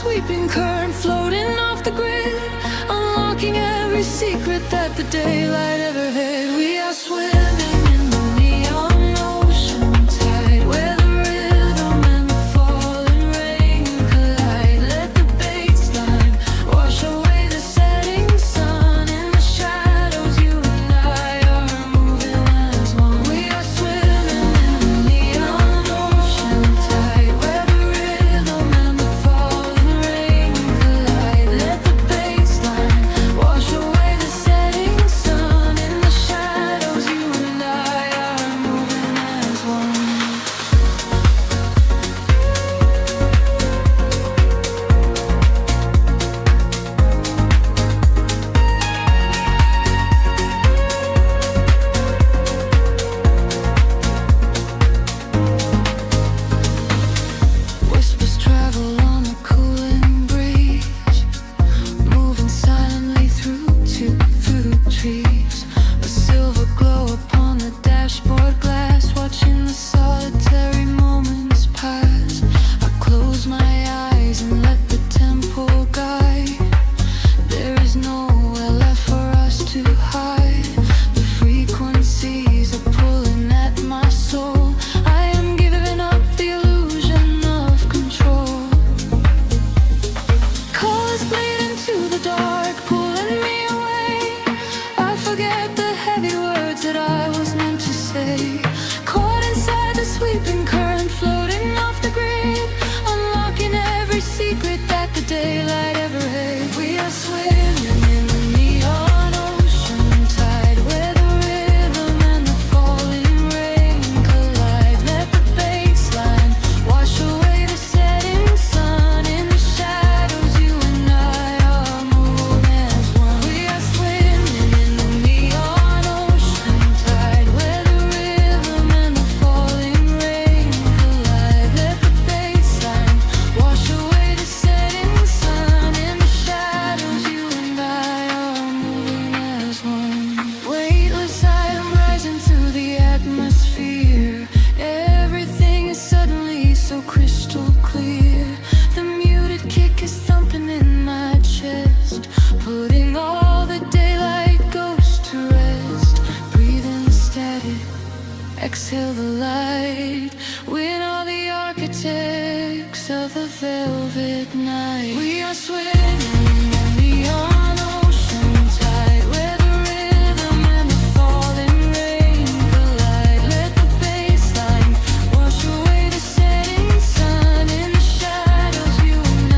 sweeping current floating off the grid, unlocking every secret that the daylight ever hid. We are swimming in the neon ocean tide, where the rhythm and the falling rain collide. Let the baseline wash away the setting sun. In the shadows, you and I are moving as one. We are swimming in the neon ocean tide, where the rhythm and the falling rain collide. Let the baseline wash away the setting sun. In the shadows, you and I are moving as one. Whispers travel on the cooling breeze, moving silently through trees. A silver glow upon the dashboard glass, watching the solitary moments pass. I close my eyes and let the tempo guide. There is nowhere left for us to hide. The frequencies are pulling at my soul. I am giving up the illusion of control. Colors bleed into the dark, pulling me away. I forget the heavy words that I was meant to say. Caught inside the sweeping current, floating off the grid, unlocking every secret that the daylight ever hid. We are swimming in the neon ocean tide, where the rhythm and the falling rain collide. Let the baseline wash away the setting sun. In the shadows, you and I are moving as one. We are swimming in the neon ocean tide, where the rhythm and the falling rain collide. Let the baseline wash away the setting sun. In the shadows, you and I are moving as one. Weightless, I am rising through the atmosphere. Everything is suddenly so crystal clear. The muted kick is thumping in my chest, putting all the daylight ghosts to rest. Breathe in the static, exhale the light. We're all the architects of the velvet night. We are swimming in the neon ocean tide, where the rhythm and the falling rain collide. Let the baseline wash away the setting sun. In the shadows, you and I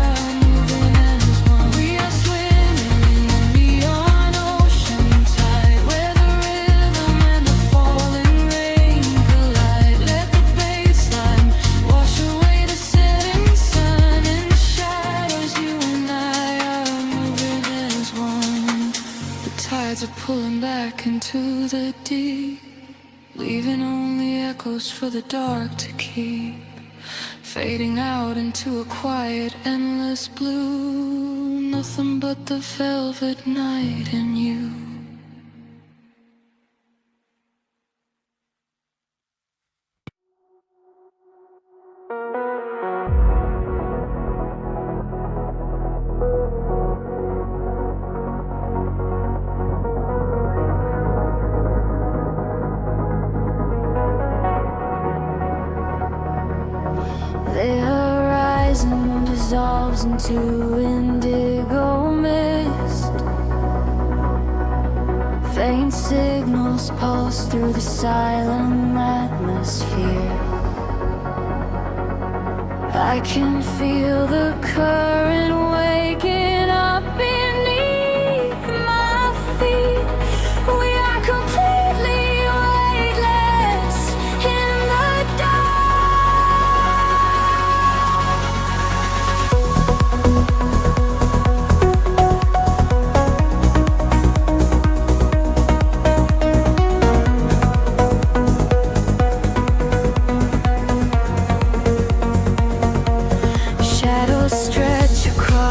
are moving as one. We are swimming in the neon ocean tide, where the rhythm and the falling rain collide. Let the baseline wash away the setting sun. In the shadows, you and I are moving as one. The tides are pulling back into the deep, leaving only echoes for the dark to keep, fading out into a quiet, endless blue. Nothing but the velvet night and you. The horizon dissolves into indigo mist. Faint signals pulse through the silent atmosphere. I can feel the current waking up beneath my feet. We are completely weightless in the dark. Shadows stretch across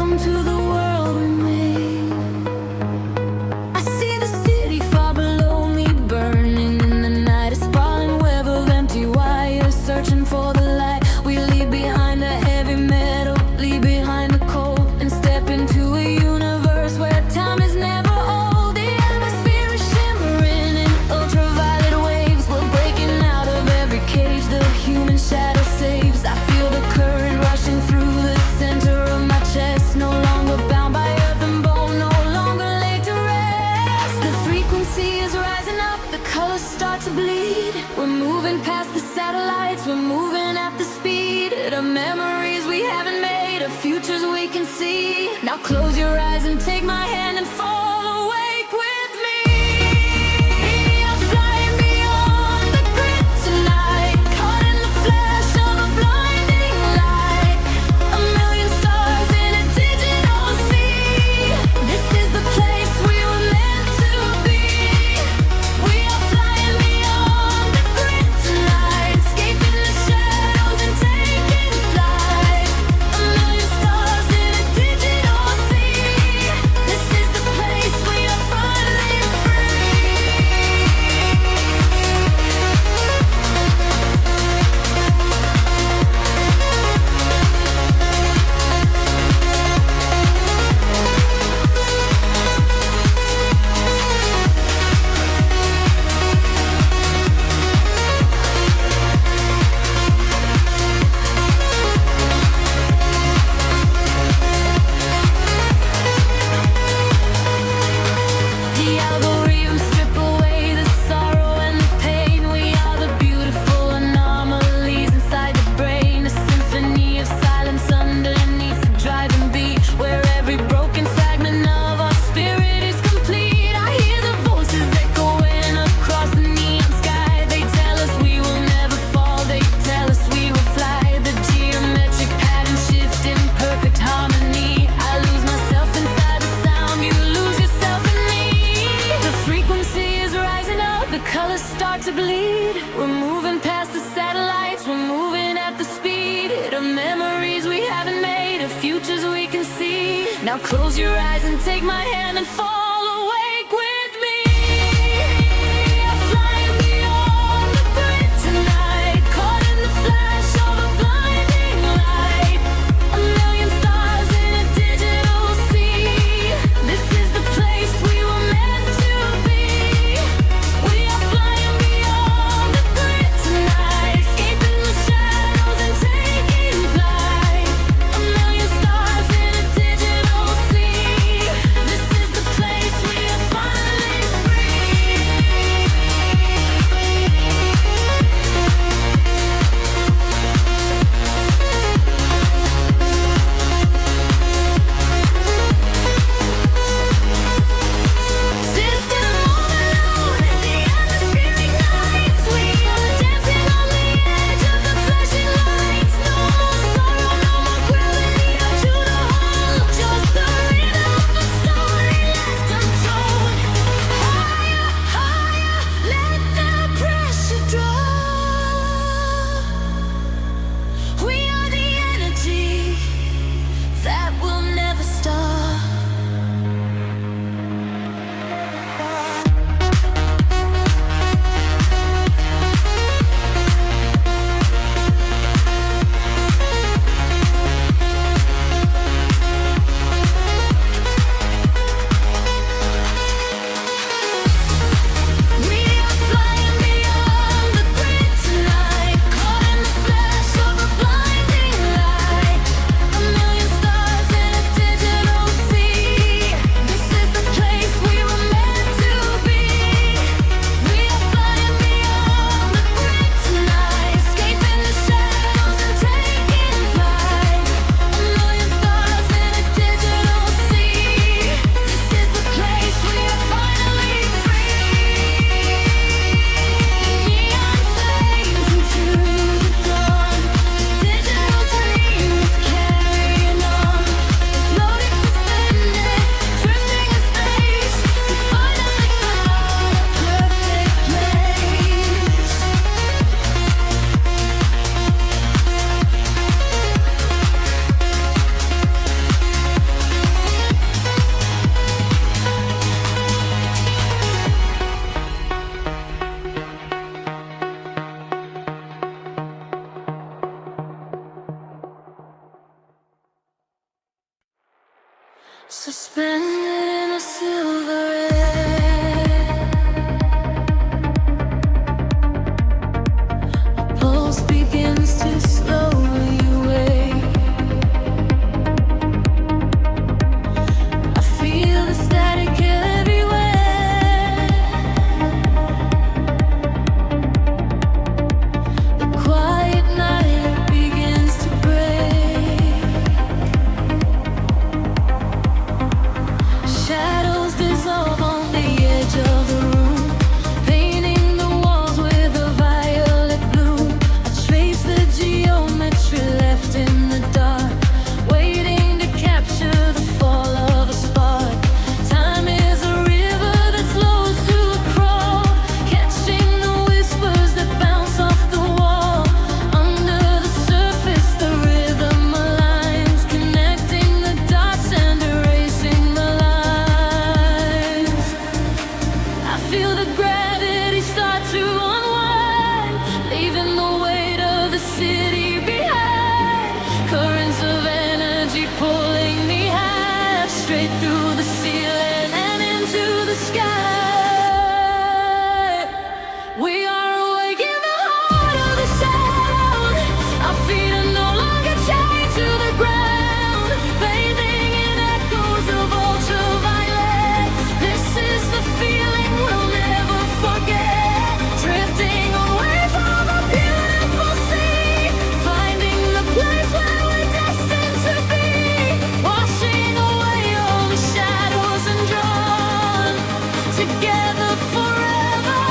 welcome to the world we made. I see the city far below me, burning in the night. A sprawling web of empty wires, searching for the light. We leave behind the heavy metal, leave behind the cold, and step into a universe where time is never old. The atmosphere is shimmering in ultraviolet waves. We're breaking out of every cage the human shadow saves. I feel the current rushing through the center of my chest. No longer bound by earth and bone, no longer laid to rest. The frequency is rising up, the colors start to bleed. We're moving past the satellites, we're moving at the speed of memories we haven't made, of futures we can see. Now close your eyes and take my hand and fall awake with me. I'm flying beyond the grid tonight, caught in the flash of a blinding light. A million stars in a digital sea. This is the place we were meant to be. We are flying beyond the grid tonight, escaping the shadows and taking flight. A million stars in a digital sea. This is the place we are finally free. The algorithms strip away the sorrow and the pain. We are the beautiful anomalies inside the brain. A symphony of silence underneath the driving beat, where every broken fragment of our spirit is complete. I hear the voices echoing across the neon sky. They tell us we will never fall, they tell us we will fly. The geometric pattern shift in perfect harmony. I lose myself inside the sound, you lose yourself in me. The frequency is rising up, the colors start to bleed. We're moving past the satellites, we're moving at the speed of memories we haven't made, of futures we can see. Now close your eyes and take my hand and fall awake with me. I'm flying beyond the grid tonight, caught in the flash of a blinding light. A million stars in a digital sea. This is the place we were meant to be. We are flying beyond the grid tonight, escaping the shadows and taking flight. A million stars in a digital sea. This is the place Suspended in a silver air. Pulse begins to slowly wake. I feel the static everywhere. The quiet night begins to break. Shadows dissolve on the edge of the room, painting the walls with a violet bloom. I trace the geometry left in the dark, waiting to capture the fall of a spark. Time is a river that slows to a crawl, catching the whispers that bounce off the wall. Under the surface, the rhythm aligns, connecting the dots and erasing the lines. I feel the gravity start to unwind, leaving the weight of the city behind. Currents of energy pulling me high, straight through the ceiling and into the sky. We are awake in the heart of the sound. Our feet are no longer chained to the ground, bathing in echoes of ultraviolet. This is the feeling we'll never forget. Drifting away from a beautiful sea, finding the place where we're destined to be. Washing away all the shadows and drawn together forever,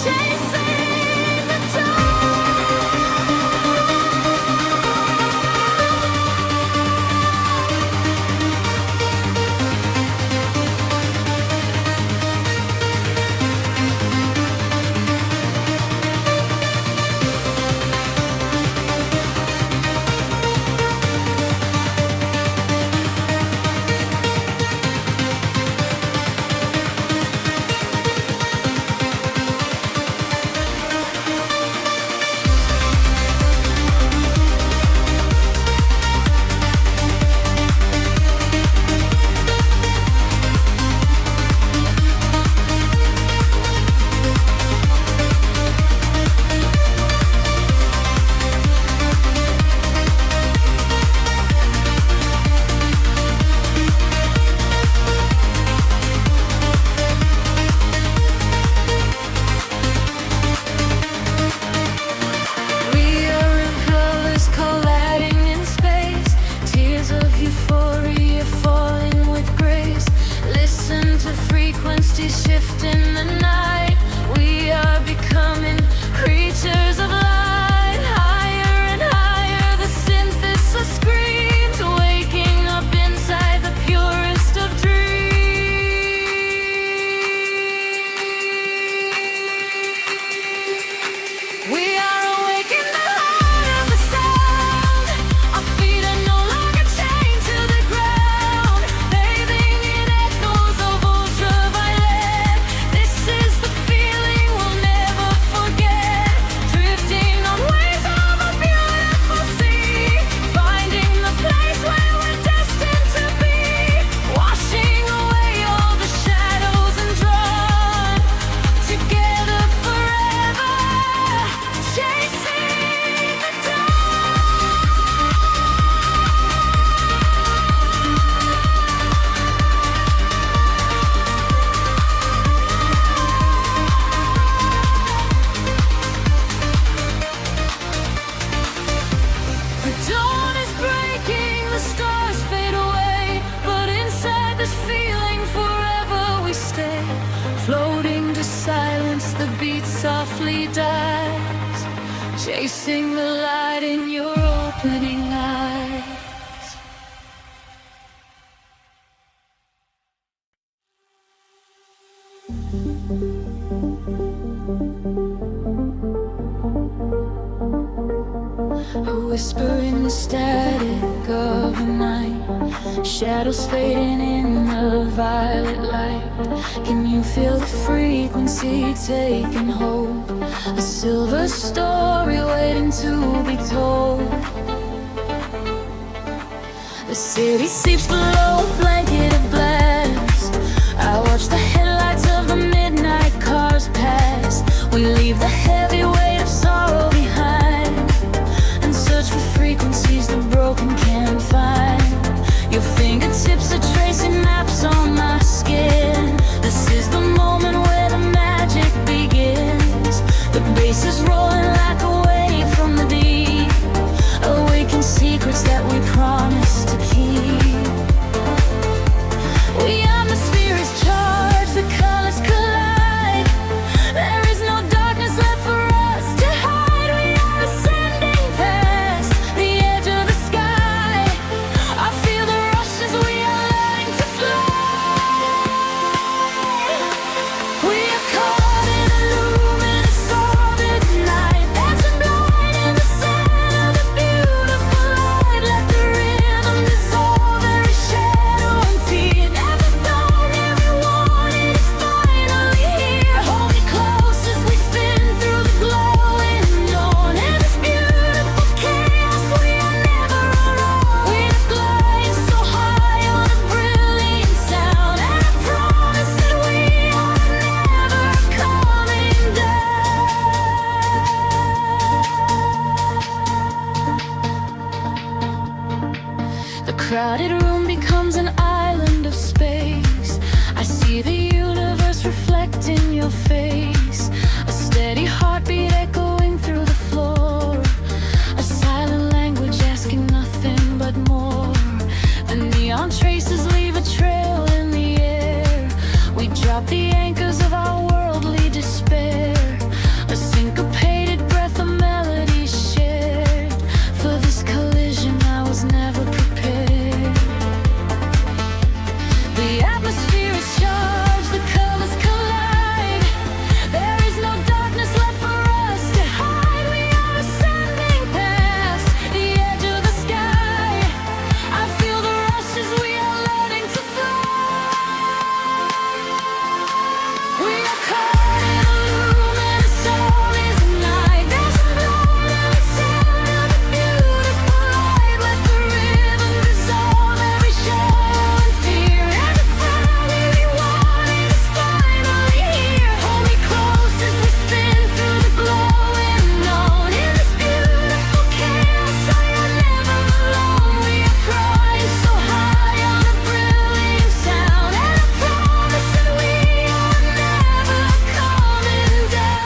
chasing the dawn. We are in colors colliding in space, tears of euphoria falling with grace. Listen to frequencies shift in the night. We are becoming creatures of light. Higher and higher the synthesis screams, waking up inside the purest of dreams. We are awake in the heart of the sound. Our feet are no longer chained to the ground, bathing in echoes of ultraviolet. This is the feeling we'll never forget. Drifting on waves of a beautiful sea, finding the place where we're destined to be. Washing away all the shadows and drawn together forever, chasing the dawn. The dawn is breaking, the stars fade away, but inside this feeling forever we stay. Floating to silence, the beat softly dies, chasing the light in your opening eyes. A whisper in the static of the night, shadows fading in the violet light. Can you feel the frequency taking hold? A silver story waiting to be told. The city sleeps below a blanket of glass. I watch the headlights of the midnight cars pass. We leave the heavy weight of sorrow behind and search for frequencies the broken can't find. Your fingertips are tracing maps on my skin. This is the moment where the magic begins. The bass is rolling like a wave from the deep. Awaken secrets that we promised to keep. We atmosphere is charged, the colors collide. There is no darkness left for us to hide. We are ascending past the edge of the sky. I feel the rush as we are learning to fly. We are caught in a luminous orbit tonight, dancing blind in the center of the beautiful light. Let the rhythm dissolve every shadow and fear. Never known, never wanted, it's finally here. Hold me close as we spin through the glowing dawn. In this beautiful chaos, we are never alone. We are gliding so high on a brilliant sound, and I promise that we are never coming down. The crowded room becomes an island of space. I see the universe reflect in your face. A steady heartbeat echoing through the floor. A silent language asking nothing but more. The neon traces leave a trail in the air. We drop the anchors of our worldly despair. A syncopated breath of melodies shared. For this collision I was never prepared. The atmosphere is charged, the colors collide. There is no darkness left for us to hide. We are ascending past the edge of the sky. I feel the rush as we are learning to fly. We are caught in a luminous orbit tonight, dancing blind in the center of the beautiful light. Let the rhythm dissolve every shadow and fear. Every time we wanted is finally here. Hold me close as we spin through the glowing dawn. In this beautiful chaos, I am never alone. We are crying so high on a brilliant sound, and I promise that we are never coming down.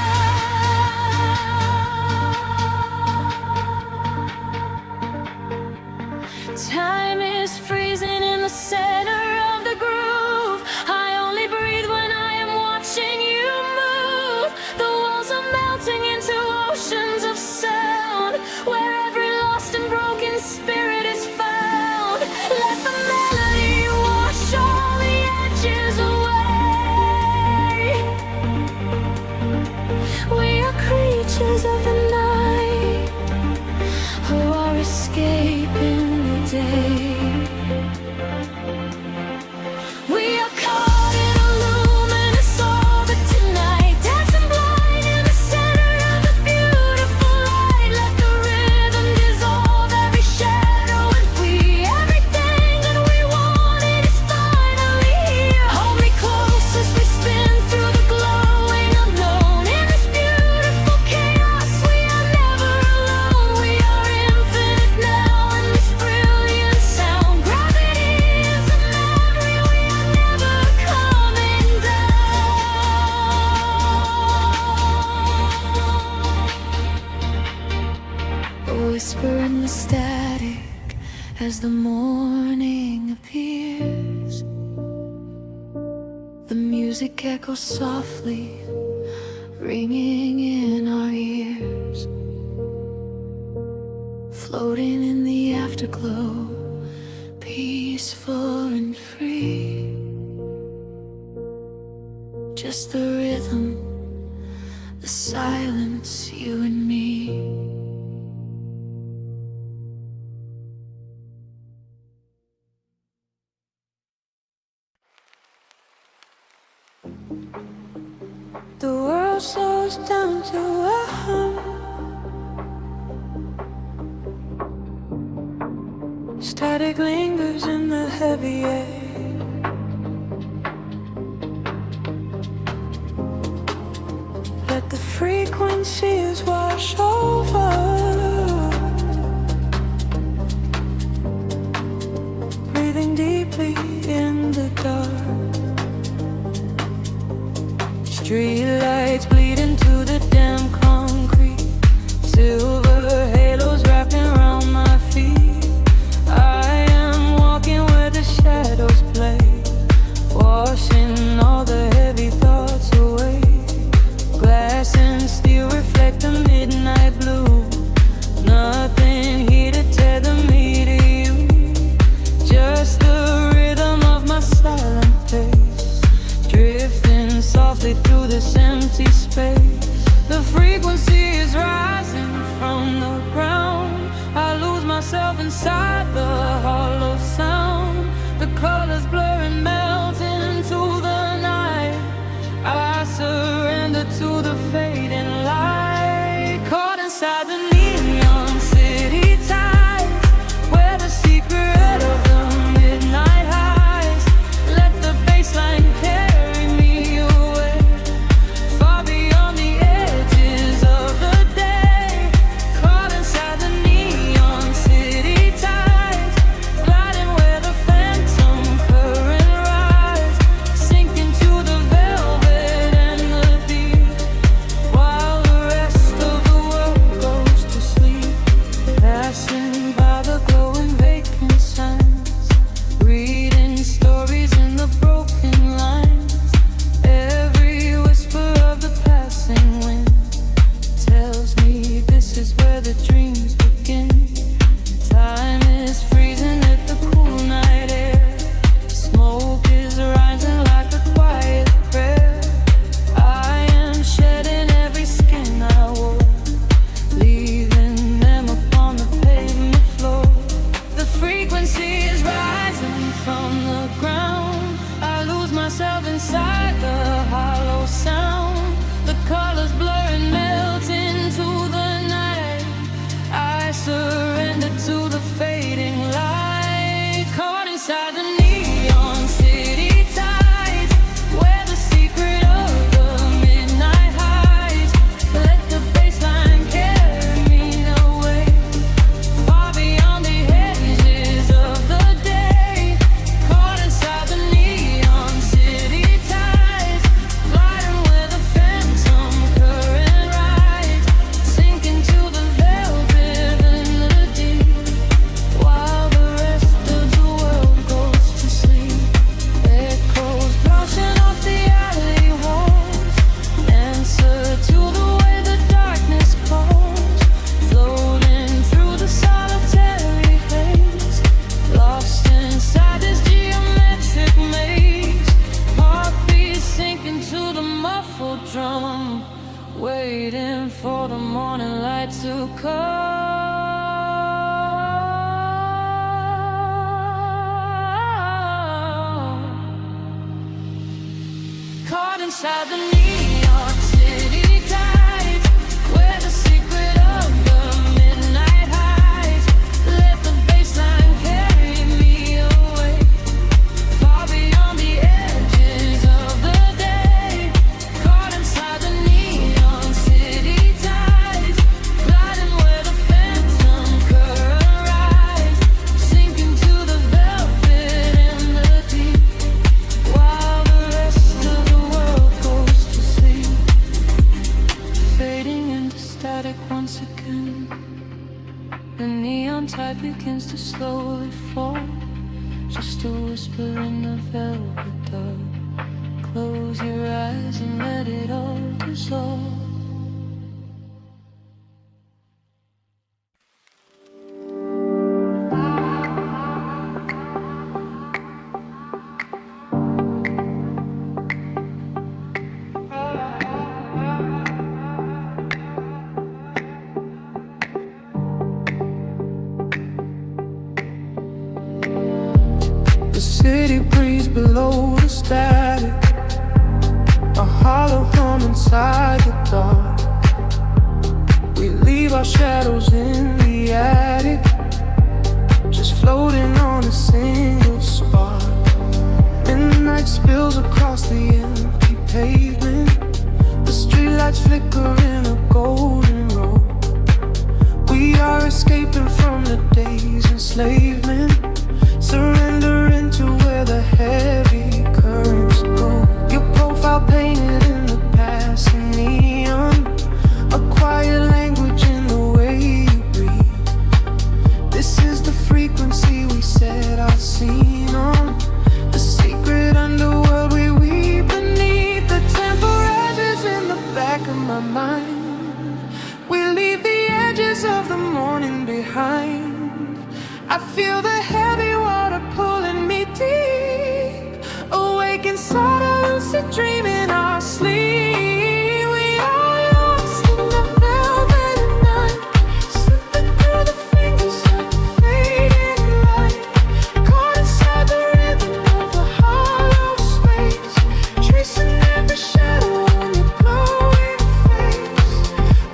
Time is freezing in the center of the groove. I only breathe when I am watching you move. The walls are melting into oceans of sound, where every lost and broken spirit is found. Let the melody wash all the edges away. We are creatures of the night who are escaping the day. We are caught in a luminous orbit tonight, dancing blind in the center of the beautiful light. Let the rhythm dissolve every shadow and flee. Everything that we wanted is finally here. Hold me close as we spin through the glowing unknown. In this beautiful chaos, we are never alone. We are infinite now in this brilliant sound. Gravity is a memory, we are never coming down. A whisper in the static as the morning appears. The music echoes softly, ringing in our ears. Floating in the afterglow, peaceful and free. Just the rhythm, the silence, you and me. The world slows down to a hum. Static lingers in the heavy air. Let the frequencies wash over, breathing deeply in the dark. Street lights bleed into the damn concrete. Silver halos wrapping around my feet. I am walking where the shadows play, washing all the heavy thoughts away. Glass and steel reflect the midnight blue. Nothing here to tether me to you, just the rhythm of my silent pace, drifting softly through this empty space. The frequency is rising from the ground. I lose myself inside the hollow sound. The colors blur and melt into the night. I surrender to the fading light. Caught inside the neon city tides, where the secret of the midnight highs. Let the bassline carry me away, far beyond the edges of the day. Caught inside the neon city tides, gliding where the phantom current rise, sinking to the velvet and the deep, while the rest of the world goes to sleep. Passing by the glowing vacant signs, reading stories in the broken lines. Every whisper of the passing wind tells me this is where the dreams begin. Time is freezing at the cool night air. Smoke is rising like a quiet prayer. I am shedding every skin I wore, leaving them upon the pavement floor. The frequency is rising from the ground. I lose myself inside the hollow sound. The colors blur and melt into the night. I surrender to the fading light. Caught inside the neon city tides, where the secret of the midnight hides. Let the bassline carry me away, far beyond the edges of the day. Caught inside the neon city tides, gliding where the phantom current rides, sinking to the velvet and the deep, while the rest of the world goes to sleep. Echoes bouncing off the alley walls, answer to the way the darkness calls, floating through the solitary haze, lost inside this geometric maze. Heartbeats sinking to the muffled drum, waiting for the morning light to come. Caught inside the neon city tides, where the secret of the midnight hides. Let the bassline carry me away, far beyond the edges of the day. Caught inside the neon city tides, gliding where the phantom current rise, sinking to the velvet and the deep, while the rest of the world goes to sleep. Fading into static once again, the neon tide begins to slowly fall, just a whisper in the velvet dark. Close your eyes and let it all dissolve. The city breeze below the static, a hollow hum inside the dark. We leave our shadows in the attic, just floating spills across the empty pavement. The streetlights flicker in a golden row. We are escaping from the day's enslavement, surrendering to where the heavy currents go. Your profile painted in the passing neon, a quiet language in the way you breathe. This is the frequency we set our scene on, the secret underworld we weave beneath. The temperatures in the back of my mind. We leave the edges of the morning behind. I feel the heavy water pulling me deep, awake inside a lucid dream in our sleep. We are lost in the velvet night, slipping through the fingers of the fading light, caught inside the rhythm of the hollow space, tracing every shadow on your glowing face.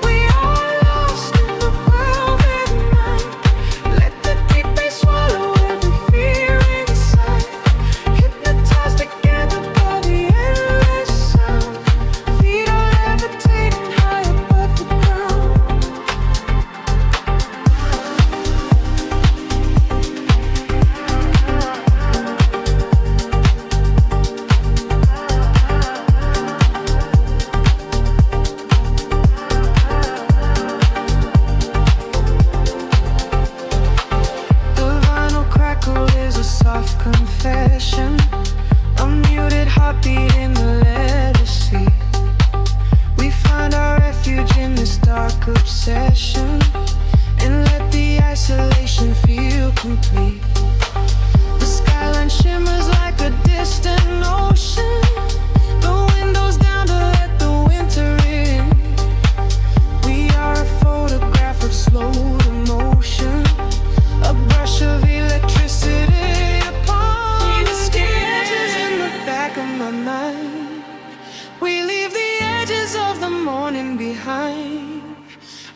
We are lost in the velvet night. Let the deep bass swallow every fear inside, hypnotized together by the endless sound. Feet are levitating high above the ground. The vinyl crackle is a soft confession, a muted heartbeat in the letter C. We find our refuge in this dark obsession, and let the isolation feel complete. The skyline shimmers like a distant ocean, the windows down to let the winter in. We are a photograph of slow emotion, a brush of electricity upon the skin. In the back of my mind, we leave the edges of the morning behind.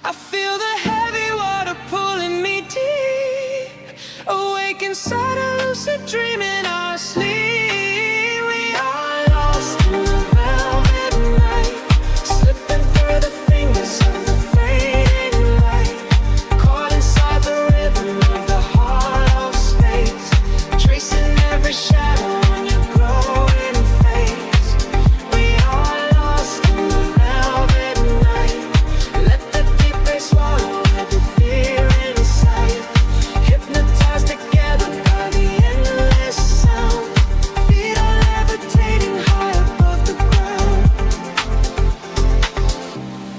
I feel the heavy water pulling me deep, awake inside a lucid dream in our sleep. We are lost in the velvet night, slipping through the fingers of the fading light, caught inside the rhythm of the hollow space, tracing every shadow on your glowing face. We are lost in the velvet night. Let the deep bass swallow every fear inside, hypnotized together by the endless sound. Feet are levitating high above the ground.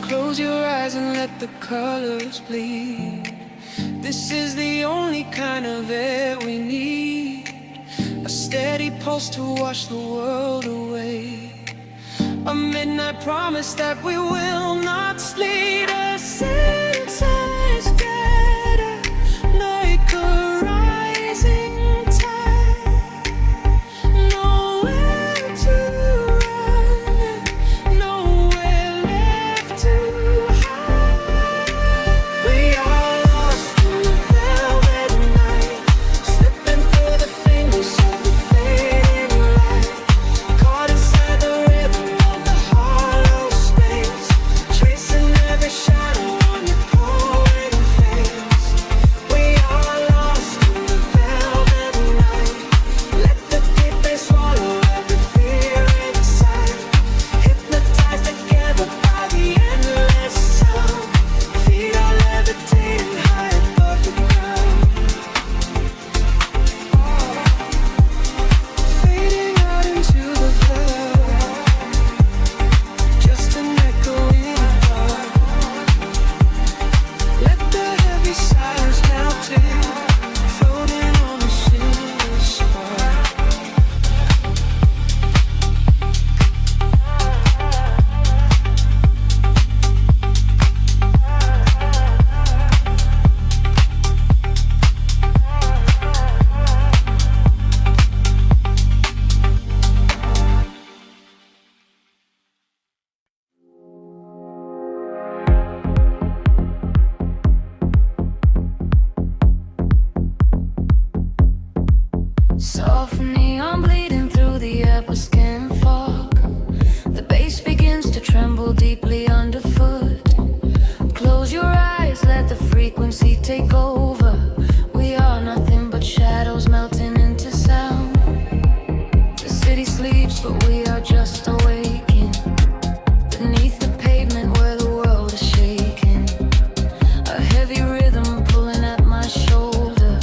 Close your eyes and let the colors bleed. This is the only kind of air we need, a steady pulse to wash the world away, a midnight promise that we will not sleep. A synthesizer gather like a rising tide, nowhere to run, nowhere left to hide. We are lost in the velvet night, slipping through the fingers of the fading light, caught inside the rhythm of the hollow space, tracing every shadow on your glowing face. We are lost in the velvet night. Let the deep bass swallow every fear inside, hypnotized together by the endless sound. Feet are levitating high above the ground, fading out into the velvet, just an echo in the dark. Let the heavy silence melt in, floating on a silver spark. Soft neon bleeding through the air with skin fog. The bass begins to tremble deeply underfoot. Close your eyes, let the frequency take over. We are nothing but shadows melting into sound. The city sleeps, but we are just awaking. Beneath the pavement where the world is shaking. A heavy rhythm pulling at my shoulder.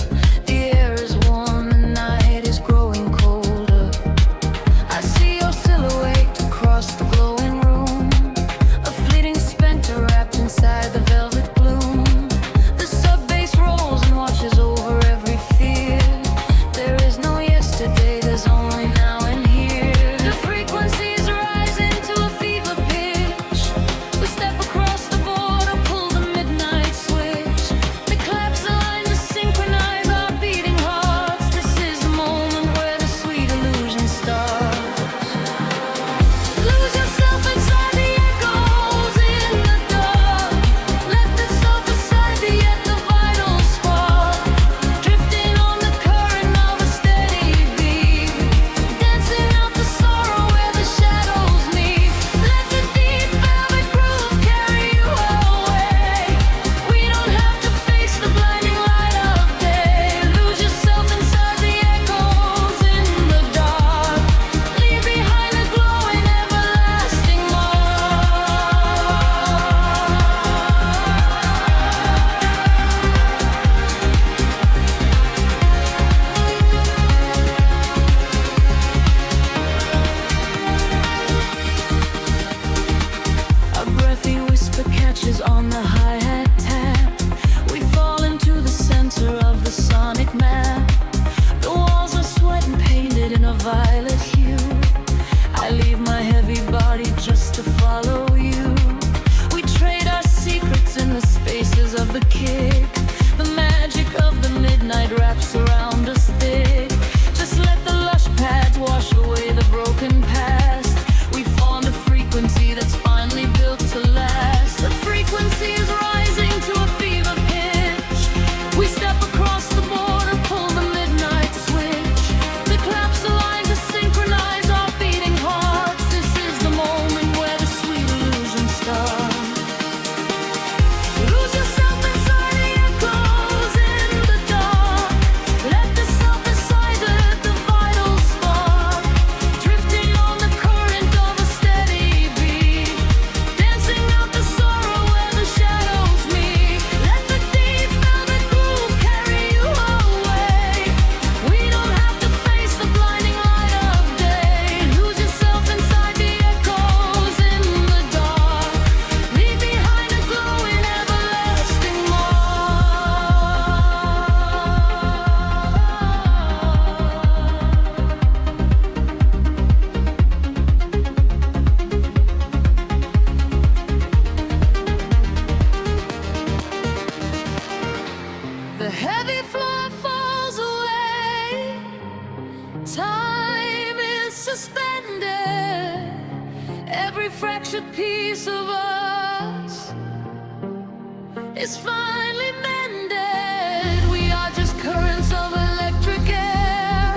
The air is warm, the night is growing colder. I see your silhouette across the glowing room. A fleeting specter wrapped inside the velvet gloom. The sub-bass rolls and watches over every fear. There is no yesterday, there's only now and here. The frequencies rising to a fever pitch. We step across the border, pull the midnight switch. The claps align to synchronize our beating hearts. This is the moment where the sweet illusion starts. Lose yourself inside the echoes in the dark. Let the self aside the yet the vital spark. Drifting on the current of a steady beat. Dancing out the sorrow where the shadows meet. Let the deep velvet groove carry you away. We don't have to face the blinding light of day. Lose yourself inside the echoes in the dark. Leave behind a glowing everlasting mark. A breathy whisper catches on the hi-hat tap. We fall into the center of the sonic map. The walls are sweat and painted in a violet hue. I leave my heavy body just to follow you. We trade our secrets in the spaces of the kick. The magic of the midnight wraps around us thick. Just let the lush pads wash away the broken past. We formed a frequency that's finally built to last. The frequency is rising to a fever pitch. We step across the border, pull the midnight switch. The claps align to synchronize our beating hearts. This is the moment where the sweet illusion starts. Lose yourself inside the echoes in the dark. Let the self aside the vital spark. Drifting on the current of a steady beat. Dancing out the sorrow where the shadows meet. Let the deep velvet groove carry you away. We don't have to face the blinding light of day. Lose yourself inside the echoes in the dark. Leave behind a glowing everlasting mark. The heavy floor falls away. Time is suspended. Every fractured piece of us is finally mended. We are just currents of electric air,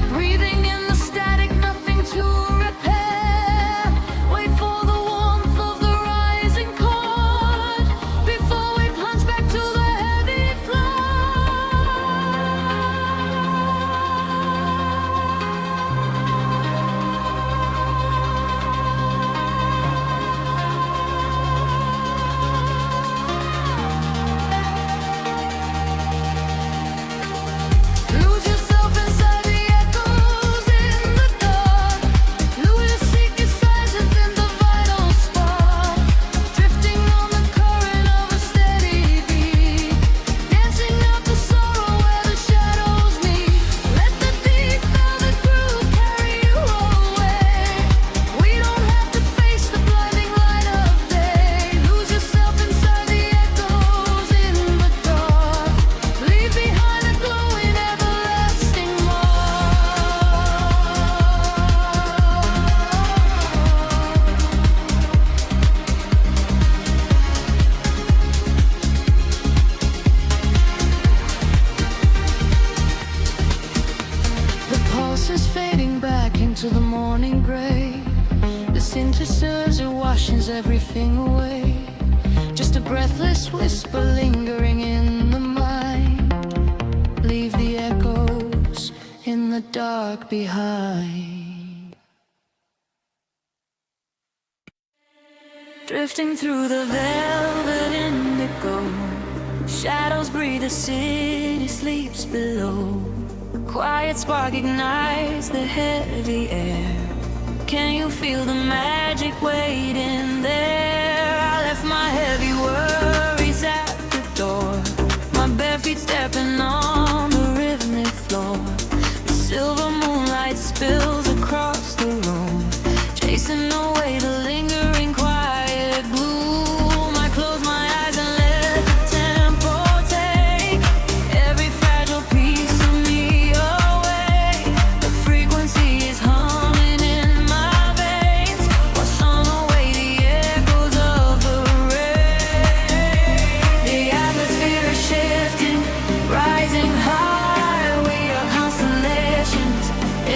breathing in the static, nothing to repair. Wait for the warmth of the rising chord before we plunge back to the heavy floor. synthesizer washes everything away. Just a breathless whisper lingering in the mind. Leave the echoes in the dark behind. Drifting through the velvet indigo, shadows breathe, the city sleeps below. Quiet spark ignites the heavy air. Can you feel the magic waiting there? I left my heavy worries at the door, my bare feet stepping on the rhythmic floor. The silver moonlight spills across the room, chasing away the lingering quiet gloom. I close my eyes and let the tempo take every fragile piece of me away. The frequency is humming in my veins, while song away the echoes of the rain. The atmosphere is shifting, rising high. We are constellations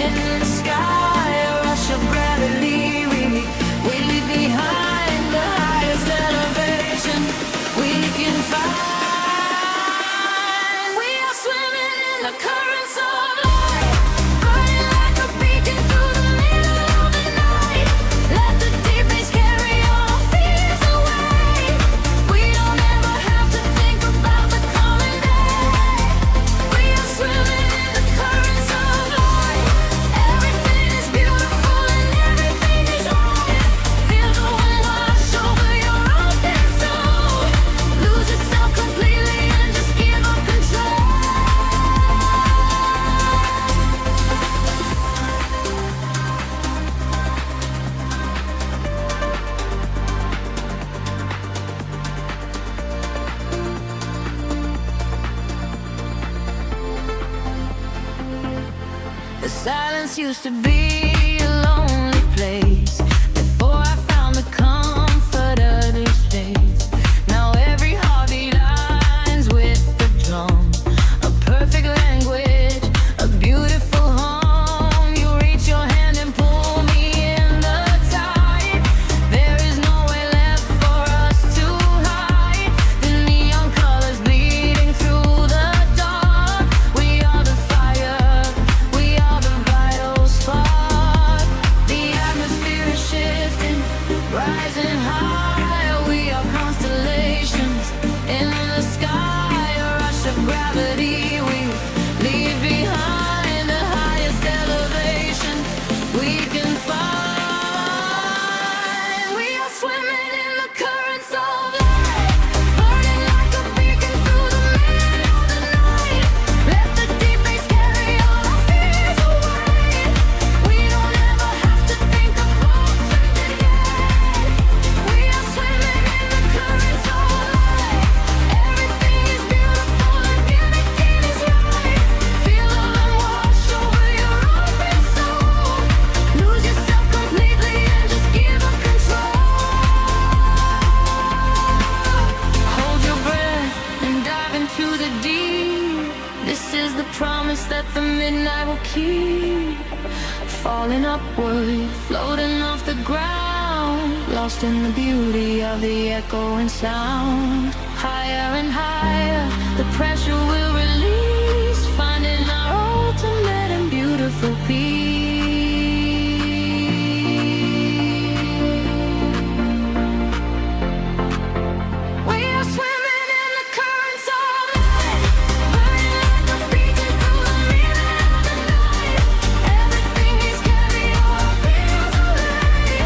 in the sky, a rush of gravity. We leave behind the highest elevation we can find. We are swimming in the currents of light, burning like a beacon through the middle of the night. Let the deep bass carry our fears away. We don't ever have to think about the coming day. We are swimming in the currents of light. Everything is beautiful and everything is right. Feel the wind wash over your open soul. Lose yourself completely and just give up control. The silence used to be a lonely place before I found the comfort of this space. Now every heartbeat aligns with the drum, a perfect language, a beautiful home. You reach your hand and pull me in the tide. There is nowhere left for us to hide. The neon colors bleeding through the dark. We are the fire, we are the vital spark. The atmosphere is shifting, rising high. We are constellations in the sky, a rush of gravity. We leave behind the highest elevation we can find. We are swimming in the currents of light, burning like a beacon through the middle of the night. Let the deep bass carry all our fears away. We don't ever have to think about today. We are swimming in the currents of light. Everything is beautiful and everything is right. Feel the wind wash over your open soul. Lose yourself completely and just give up control. Hold your breath and dive into the deep. This is the promise that the midnight will keep. Falling upward, floating off the ground, lost in the beauty of the echoing sound. Higher and higher, the pressure will release, finding our ultimate and beautiful peace. We are swimming in the currents of light, burning like a beacon through the middle of the night. Everything is carry our fears away.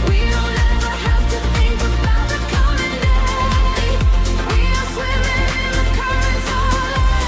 We don't ever have to think about the coming day. We are swimming in the currents of light.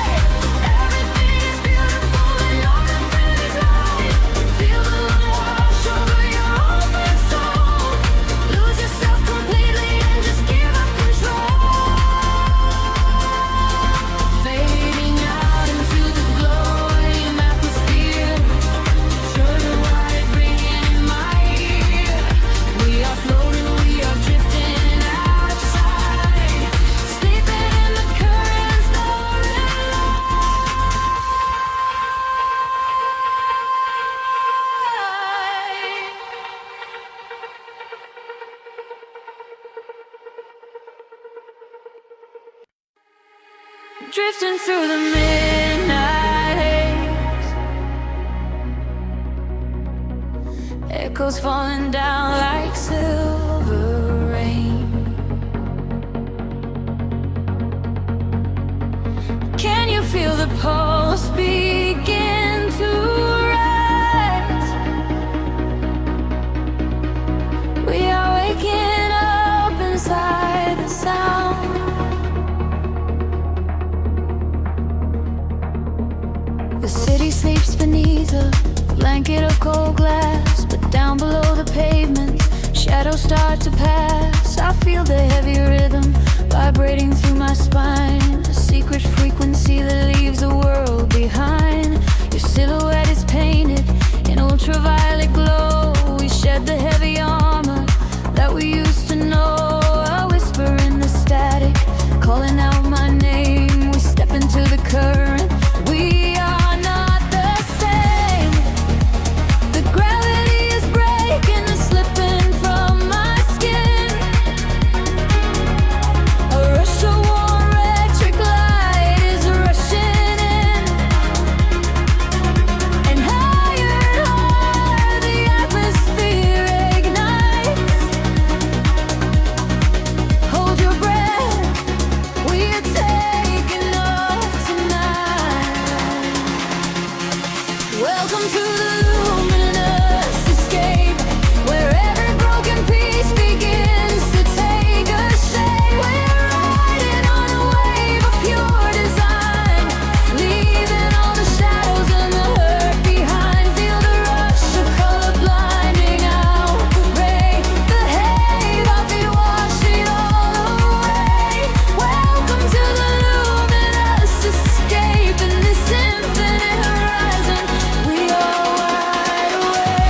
drifting through the midnight haze. Echoes falling down like silver rain. Can you feel the pulse begin to rise? We are waking up inside the sound. The city sleeps beneath a blanket of cold glass, but down below the pavement, shadows start to pass. I feel the heavy rhythm vibrating through my spine, a secret frequency that leaves the world behind. Your silhouette is painted in ultraviolet glow. We shed the heavy armor that we used to know. A whisper in the static, calling out my name. We step into the current. We are not the same. The gravity is breaking and slipping from my skin. A rush of warm electric light is rushing in, and higher the atmosphere ignites. Hold your breath, we are taking off tonight. Welcome to the luminous escape, where every broken piece begins to take a shape. We're riding on a wave of pure design, leaving all the shadows and the hurt behind. Feel the rush of color blinding out the ray. The haze of it wash it all away. Welcome to the luminous escape in this infinite horizon. We are wide awake.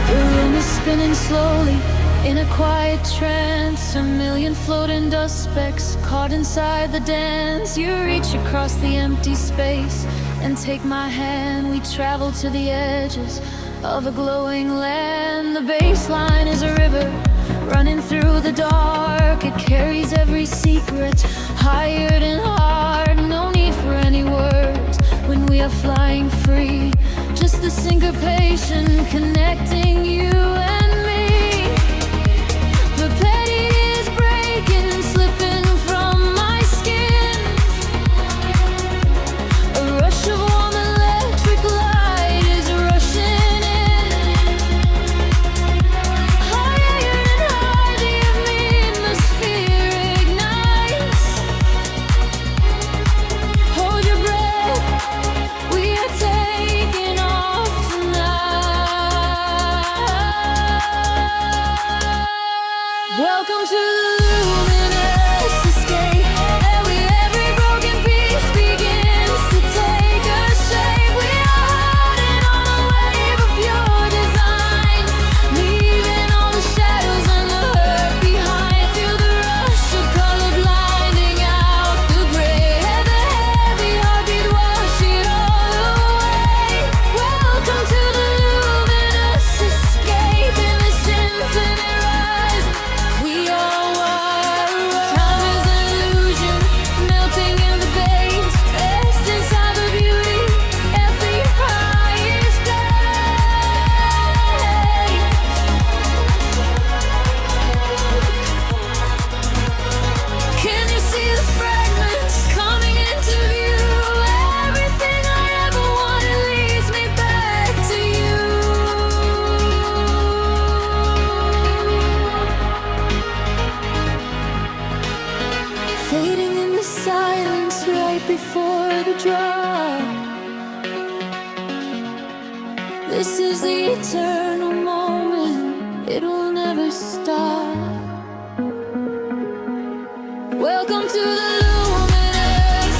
The room is spinning slowly in a quiet trance. A million floating dust specks caught inside the dance. You reach across the empty space and take my hand. We travel to the edges of a glowing land. The bassline is a river running through the dark. It carries every secret, hired and hard. No need for any words when we are flying free. Just the syncopation connecting you and me. The petty is breaking and slipping from my skin. A rush of warm electric light is rushing in. Higher and higher the atmosphere ignites. Hold your breath, we are taking off tonight. Welcome to the luminous escape, where every broken piece begins to take a shape. We are riding on a wave of pure design, leaving all the shadows and the hurt behind. Feel the rush of color blinding out the gray. The heavy heartbeat wash it all away. Welcome to the luminous escape in this infinite rise. We are wide awake. Time is an illusion, melting in the base, rest inside the beauty at the highest place. Can you see the fragments coming into view? Everything I ever wanted leads me back to you. Fading in the silence right before the drop. This is the eternal moment, it will never stop. Welcome to the luminous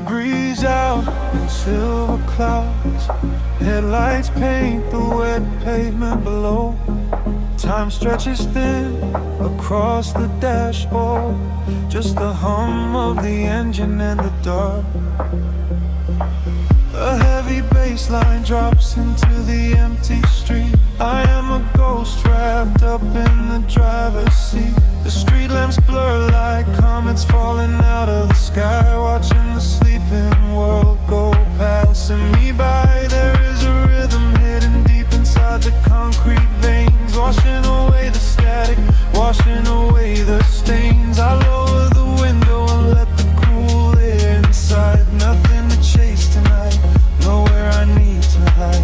breeze out in silver clouds. Headlights paint the wet pavement below. Time stretches thin across the dashboard. Just the hum of the engine in the dark. A heavy bass line drops into the empty street. I am a ghost wrapped up in the driver's seat. The street lamps blur like comets falling out of the sky. Watching the sleeping world go passing me by. There is a rhythm hidden deep inside the concrete veins, washing away the static, washing away the stains. I lower the window and let the cool air inside. Nothing to chase tonight, nowhere I need to hide.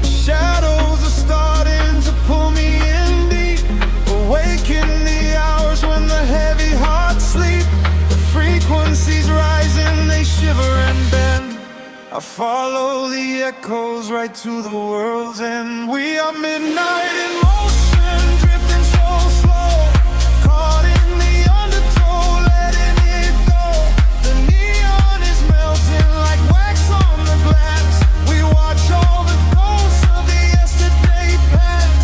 Shadows are starting to pull me in deep. Awaken the hours when the heavy hearts sleep. The frequencies rising, they shiver and bend. I follow the echoes right to the world's end. We are midnight in motion, drifting so slow. Caught in the undertow, letting it go. The neon is melting like wax on the glass. We watch all the ghosts of the yesterday past.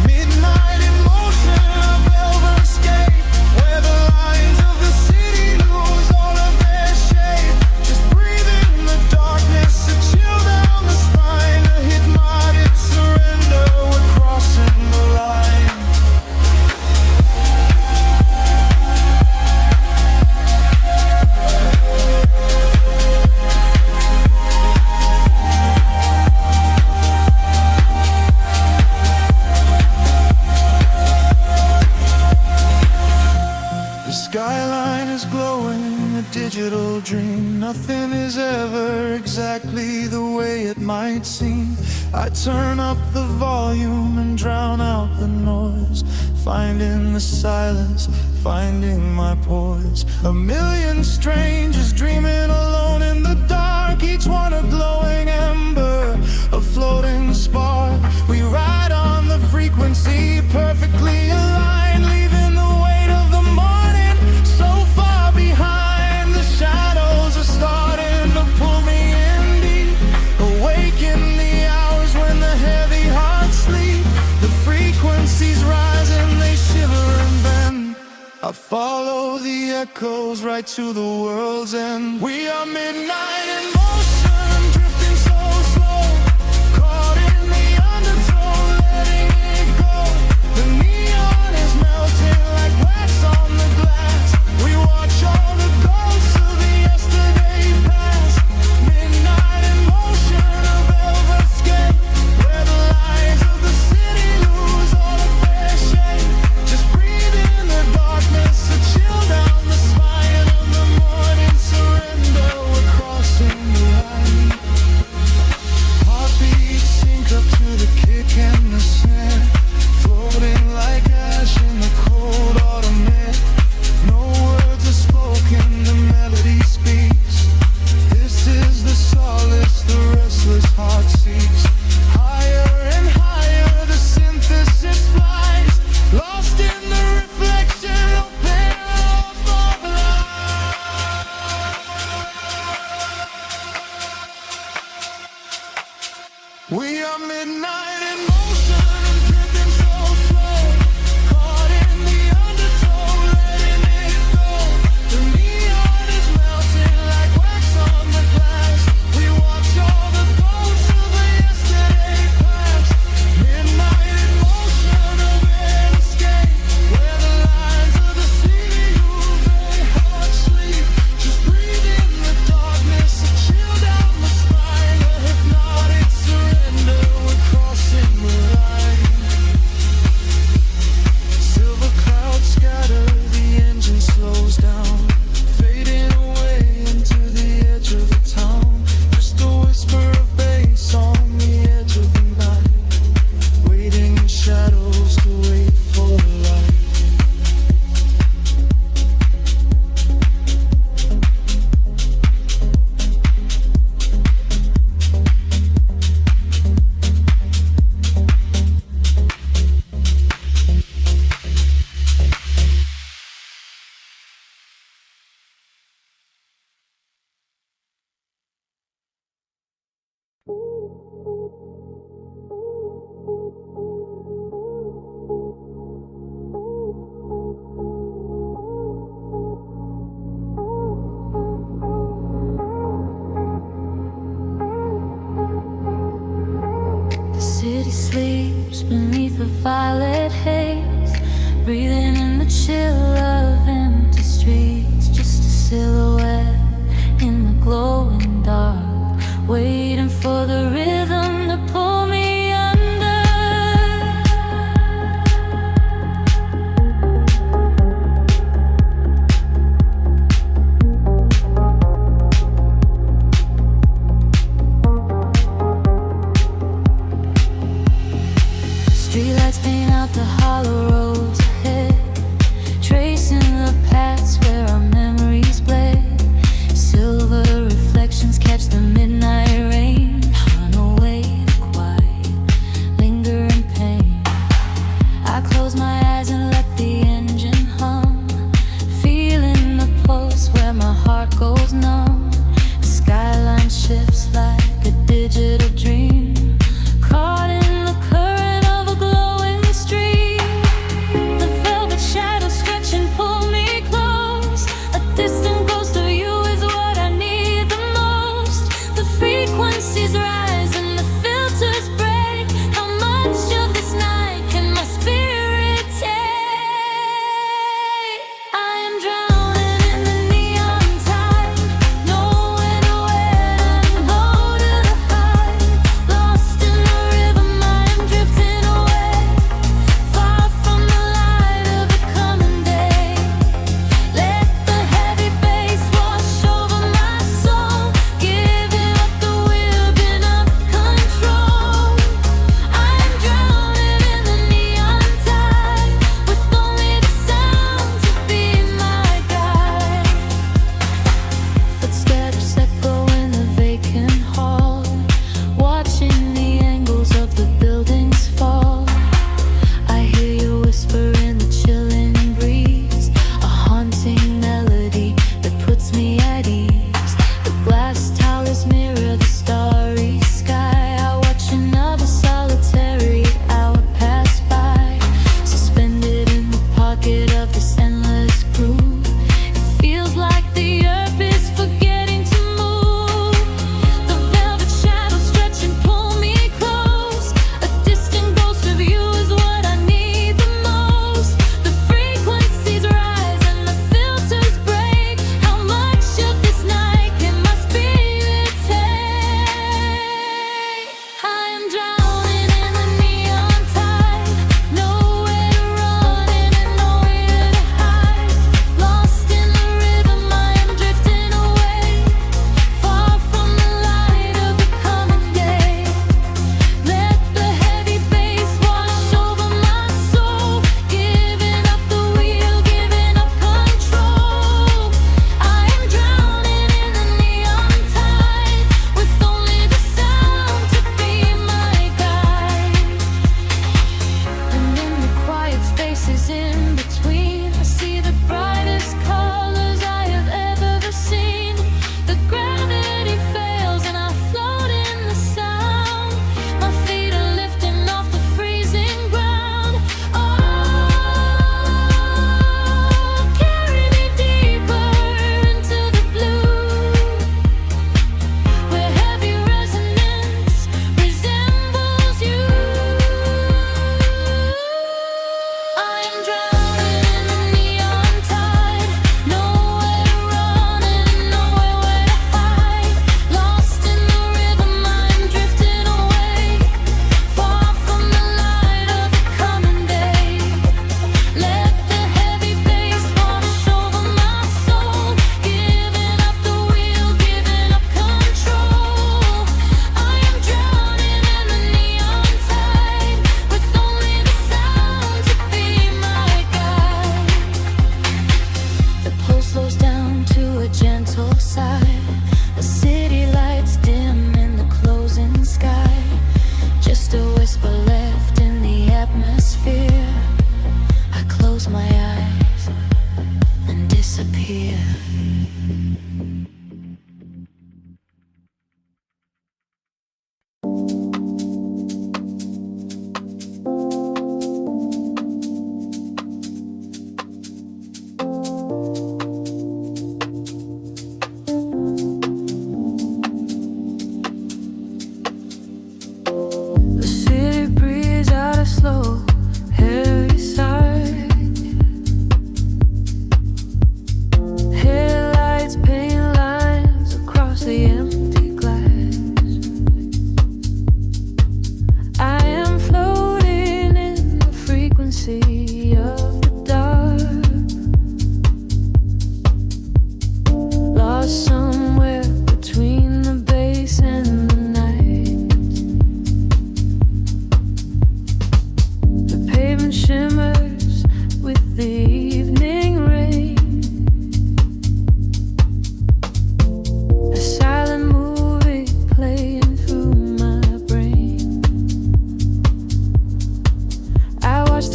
Midnight in motion, a velvet escape, where the lines of the city lose all of their shape. Just breathe in the darkness, a chill down the spine, a hypnotic surrender. We're crossing the line. The skyline is glowing, a digital dream. Nothing is ever exactly the way it might seem. I turn up the volume and drown out the noise, finding the silence, finding my poise. A million strangers dreaming alone in the dark, each one a glowing ember, a floating spark. We ride on the frequency, perfectly aligned, leaving the weight of the morning so far behind. The shadows are starting to pull me in deep. Awaken the hours when the heavy hearts sleep. The frequencies rise and they shiver and bend. I follow the echoes right to the world's end. We are midnight in motion, drifting so slow. Caught in the undertow, letting it go. The neon is melting like wax on the glass. We watch all the ghosts of the yesterday past. Midnight in motion, a velvet escape, where the lights of the city lose all of their shape. Just breathe in the darkness, a chill down the spine of the morning surrender. We're crossing the line. Heartbeats sync up to the kick and the snare, floating like ash in the cold autumn air. No words are spoken, the melody speaks. This is the solace the restless heart seeks. Higher and higher the synthesis flies, lost in the reflection of paradise. We are midnight in motion, drifting so slow. Caught in the undertow, letting it go. The neon is melting like wax on the glass. We watch all the ghosts of the yesterday past. Midnight in motion, a red escape, where the lines of the city lose their heart sleep. Just breathe in the darkness, a chill down the spine, a hypnotic surrender. We're crossing the sleeps beneath a violet haze, breathing in the chill of empty streets. Just a silhouette in the glowing dark, waiting for the rhythm to pull me under. Streetlights paint out the hollow roads ahead, tracing the paths where our memories bled. Silver reflections catch the midnight rain, run away the quiet, lingering pain. I close my eyes and let the engine hum, feeling the pulse where my heart goes numb. The skyline shifts like a digital dream, caught in the current of a glowing stream. The velvet shadows stretch and pull me close. A distant ghost of you is what I need the most. The frequency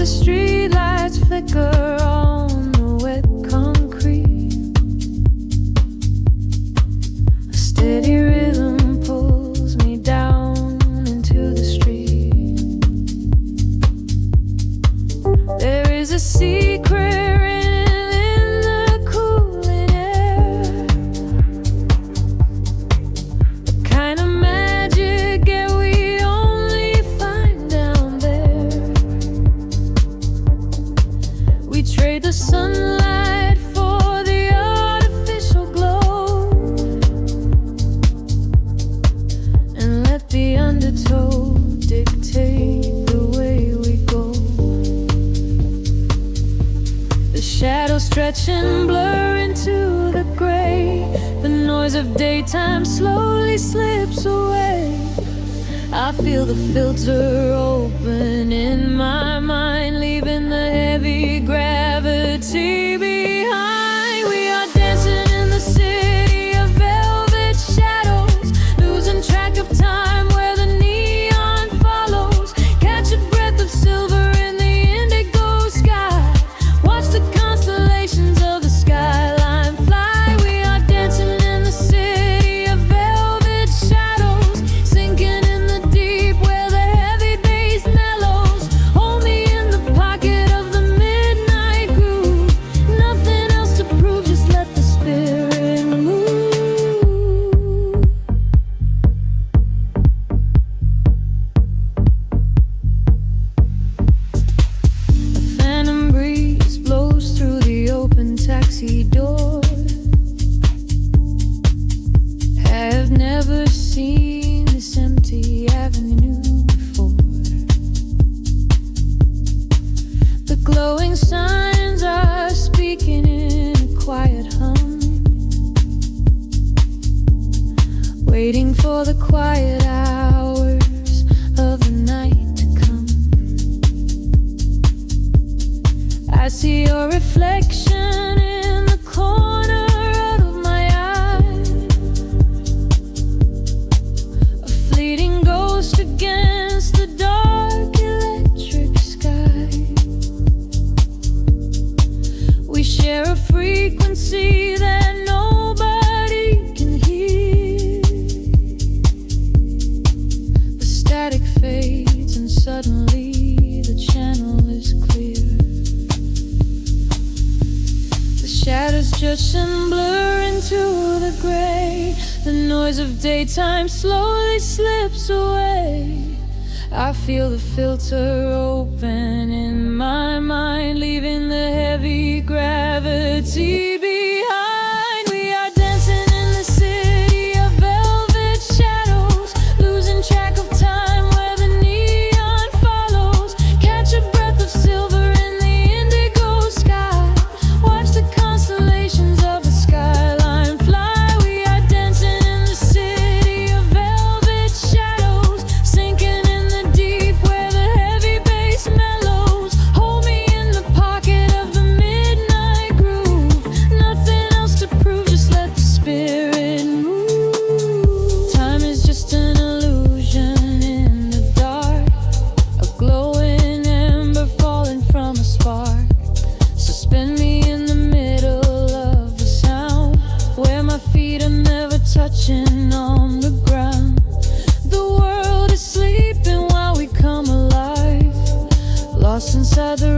the streetlights flicker on the wet concrete. A steady rhythm pulls me down into the street. There is a secret sunlight for the artificial glow, and let the undertow dictate the way we go. The shadows stretch and blur into the gray. The noise of daytime slowly slips away. I feel the filter open in my mind, leaving the heavy gravity behind. We are dancing in the city of velvet shadows, losing track of time where the neon follows. Catch a breath of silver in the indigo sky. Watch the constellations of the skyline fly. We are dancing in the city of velvet shadows, sinking in the deep where the heavy bass mellows. Hold me in the pocket of the midnight groove. Nothing else to prove, just let the spirit move. A phantom breeze blows through the open taxi door. Have never seen this empty avenue before. The glowing signs are speaking in a quiet hum, waiting for the quiet hours of the night to come. I see your reflection in the corner of my eye, a fleeting ghost against the dark electric sky. We share a frequency that nobody can hear. The static fades and suddenly the channel is clear. The shadows judge and blur into the gray. The noise of daytime slowly slips away. I feel the filter open in my mind, leaving the heavy gravity behind. We are dancing in the city of velvet shadows, losing track of time where the neon follows. Catch a breath of silver in the indigo sky. Watch the constellations of the skyline fly. We are dancing in the city of velvet shadows, sinking in the deep where the heavy bass mellows. Hold me in the pocket of the midnight groove. Nothing else to prove, just let the spirit move. Time is just an illusion in the dark, a glowing ember falling from a spark. Suspend me in the middle of the sound, where my feet are never touching on the ground. The world is sleeping while we come alive, lost inside the